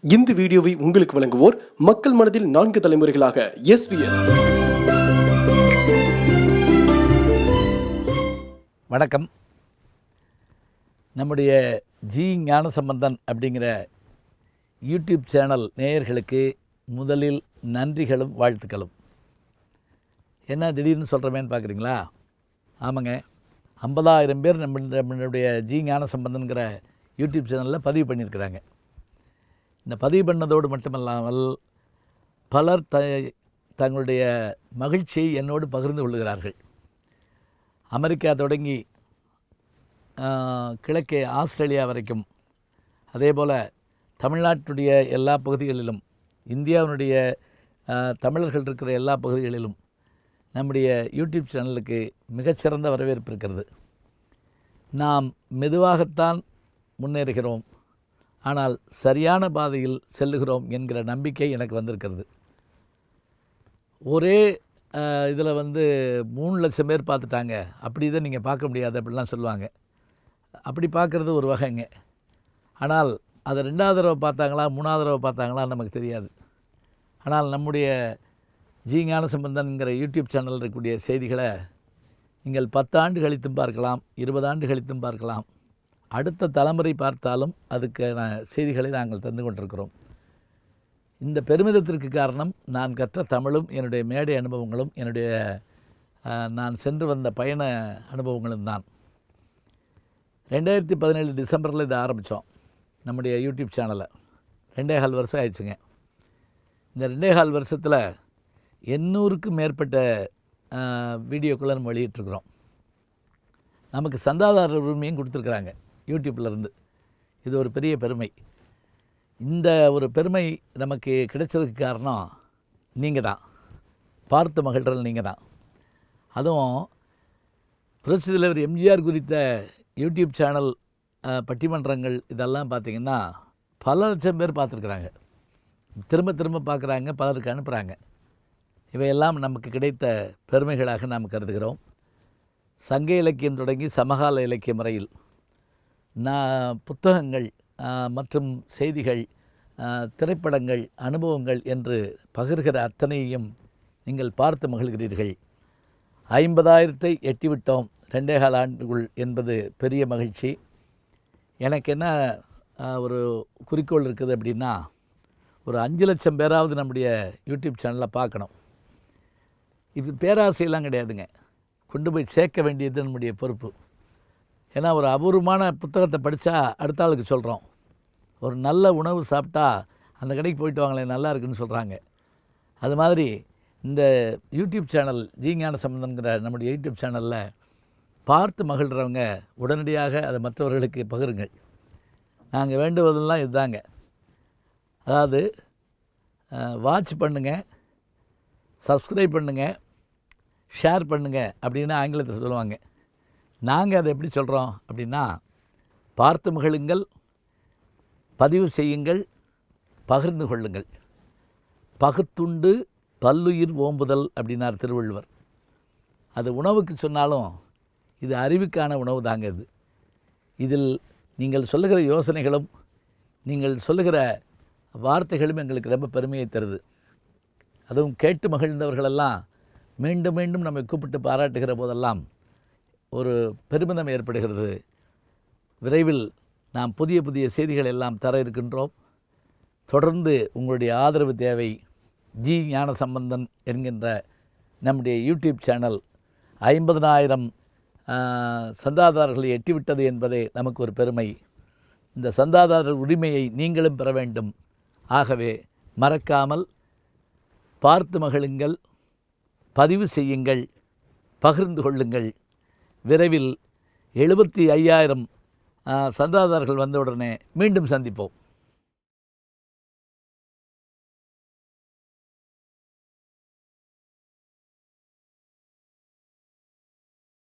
இந்த வீடியோவை உங்களுக்கு வழங்குவோர் மக்கள் மனதில் 4 தலைமுறைகளாக SVS. வணக்கம். நம்முடைய ஜி ஞானசம்பந்தன் அப்படிங்கிற யூடியூப் சேனல் நேயர்களுக்கு முதலில் நன்றிகளும் வாழ்த்துக்களும். என்ன திடீர்னு சொல்கிறமேன்னு பார்க்குறீங்களா? ஆமாங்க, 50,000 பேர் நம்மளுடைய ஜி ஞானசம்பந்தன்கிற யூடியூப் சேனலில் பதிவு பண்ணியிருக்கிறாங்க. இந்த பதிவு பண்ணதோடு மட்டுமல்லாமல் பலர் தங்களுடைய மகிழ்ச்சியை என்னோடு பகிர்ந்து கொள்கிறார்கள். அமெரிக்கா தொடங்கி கிழக்கே ஆஸ்திரேலியா வரைக்கும், அதே போல் தமிழ்நாட்டுடைய எல்லா பகுதிகளிலும், இந்தியாவினுடைய தமிழர்கள் இருக்கிற எல்லா பகுதிகளிலும் நம்முடைய யூடியூப் சேனலுக்கு மிகச்சிறந்த வரவேற்பு இருக்கிறது. நாம் மெதுவாகத்தான் முன்னேறுகிறோம், ஆனால் சரியான பாதையில் செல்லுகிறோம் என்கிற நம்பிக்கை எனக்கு வந்திருக்கிறது. ஒரே இதில் 3 லட்சம் பேர் பார்த்துட்டாங்க, அப்படி இதை நீங்கள் பார்க்க முடியாது அப்படிலாம் சொல்லுவாங்க. அப்படி பார்க்குறது ஒரு வகைங்க. ஆனால் அதை 2வது தடவை பார்த்தாங்களா 3வது தடவை பார்த்தாங்களா நமக்கு தெரியாது. ஆனால் நம்முடைய ஜி ஞானசம்பந்தன்கிற யூடியூப் சேனலில் இருக்கக்கூடிய செய்திகளை நீங்கள் 10 ஆண்டு கழித்தும் பார்க்கலாம், 20 ஆண்டு கழித்தும் பார்க்கலாம். அடுத்த தலைமுறை பார்த்தாலும் அதுக்கான செய்திகளை நாங்கள் தந்து கொண்டிருக்கிறோம். இந்த பெருமிதத்திற்கு காரணம் நான் கற்ற தமிழும், என்னுடைய மேடை அனுபவங்களும், என்னுடைய நான் சென்று வந்த பயண அனுபவங்களும் தான். 2017 டிசம்பரில் இதை ஆரம்பித்தோம், நம்முடைய யூடியூப் சேனலை. 2.25 வருஷம் ஆயிடுச்சுங்க. இந்த 2.25 வருஷத்தில் 800க்கும் மேற்பட்ட வீடியோக்களை நம்ம வெளியிட்டிருக்கிறோம். நமக்கு சந்தாதாரர் உரிமையும் கொடுத்துருக்குறாங்க யூடியூப்லேருந்து. இது ஒரு பெரிய பெருமை. இந்த ஒரு பெருமை நமக்கு கிடைச்சதுக்கு காரணம் நீங்கள் தான், பார்த்து மகிழ்றது நீங்கள் தான். அதுவும் புரட்சித் தலைவர் எம்ஜிஆர் குறித்த யூடியூப் சேனல் பட்டிமன்றங்கள் இதெல்லாம் பார்த்திங்கன்னா பல லட்சம் பேர் பார்த்துருக்குறாங்க, திரும்ப திரும்ப பார்க்குறாங்க, பலருக்கு அனுப்புகிறாங்க. இவையெல்லாம் நமக்கு கிடைத்த பெருமைகளாக நாம் கருதுகிறோம். சங்க இலக்கியம் தொடங்கி சமகால இலக்கியம் வரையில் புத்தகங்கள் மற்றும் செய்திகள், திரைப்படங்கள், அனுபவங்கள் என்று பகிர்கிற அத்தனையும் நீங்கள் பார்த்து மகிழ்கிறீர்கள். 50,000 எட்டிவிட்டோம் 2.25 ஆண்டுக்குள் என்பது பெரிய மகிழ்ச்சி. எனக்கு என்ன ஒரு குறிக்கோள் இருக்குது அப்படின்னா, ஒரு 5 லட்சம் பேராவது நம்முடைய யூடியூப் சேனலில் பார்க்கணும். இது பேராசையெல்லாம் கிடையாதுங்க, கொண்டு போய் சேர்க்க வேண்டியது நம்முடைய பொறுப்பு. ஏன்னா ஒரு அபூர்வமான புத்தகத்தை படித்தா அடுத்த ஆளுக்கு சொல்கிறோம், ஒரு நல்ல உணவு சாப்பிட்டா அந்த கடைக்கு போயிட்டு வாங்களேன் நல்லா இருக்குன்னு சொல்கிறாங்க. அது மாதிரி இந்த யூடியூப் சேனல் ஜி ஞானசம்பந்தன்கிற நம்முடைய யூடியூப் சேனலில் பார்த்து மகிழ்கிறவங்க உடனடியாக அதை மற்றவர்களுக்கு பகிருங்கள். நாங்கள் வேண்டுவதெல்லாம் இதுதாங்க. அதாவது வாட்ச் பண்ணுங்கள், சப்ஸ்கிரைப் பண்ணுங்கள், ஷேர் பண்ணுங்கள் அப்படின்னு ஆங்கிலத்தில் சொல்லுவாங்க. நாங்கள் அதை எப்படி சொல்கிறோம் அப்படின்னா, பார்த்து மகிழுங்கள், பதிவு செய்யுங்கள், பகிர்ந்து கொள்ளுங்கள். பகுத்துண்டு பல்லுயிர் ஓம்புதல் அப்படின்னார் திருவள்ளுவர். அது உணவுக்கு சொன்னாலும் இது அறிவுக்கான உணவு தாங்க. இதில் நீங்கள் சொல்லுகிற யோசனைகளும் நீங்கள் சொல்லுகிற வார்த்தைகளும் எங்களுக்கு ரொம்ப பெருமையை தருது. அதுவும் கேட்டு மகிழ்ந்தவர்களெல்லாம் மீண்டும் மீண்டும் நம்மை கூப்பிட்டு பாராட்டுகிற போதெல்லாம் ஒரு பெருமிதம் ஏற்படுகிறது. விரைவில் நாம் புதிய புதிய செய்திகள் எல்லாம் தர இருக்கின்றோம். தொடர்ந்து உங்களுடைய ஆதரவு தேவை. ஜி ஞானசம்பந்தன் என்கின்ற நம்முடைய யூடியூப் சேனல் 50,000 சந்தாதாரர்களை எட்டிவிட்டது என்பதே நமக்கு ஒரு பெருமை. இந்த சந்தாதாரர் உரிமையை நீங்களும் பெற வேண்டும். ஆகவே மறக்காமல் பார்த்து மகிழுங்கள், பதிவு செய்யுங்கள், பகிர்ந்து கொள்ளுங்கள். விரைவில் 75,000 சந்தாதாரர்கள் வந்தவுடனே மீண்டும் சந்திப்போம்.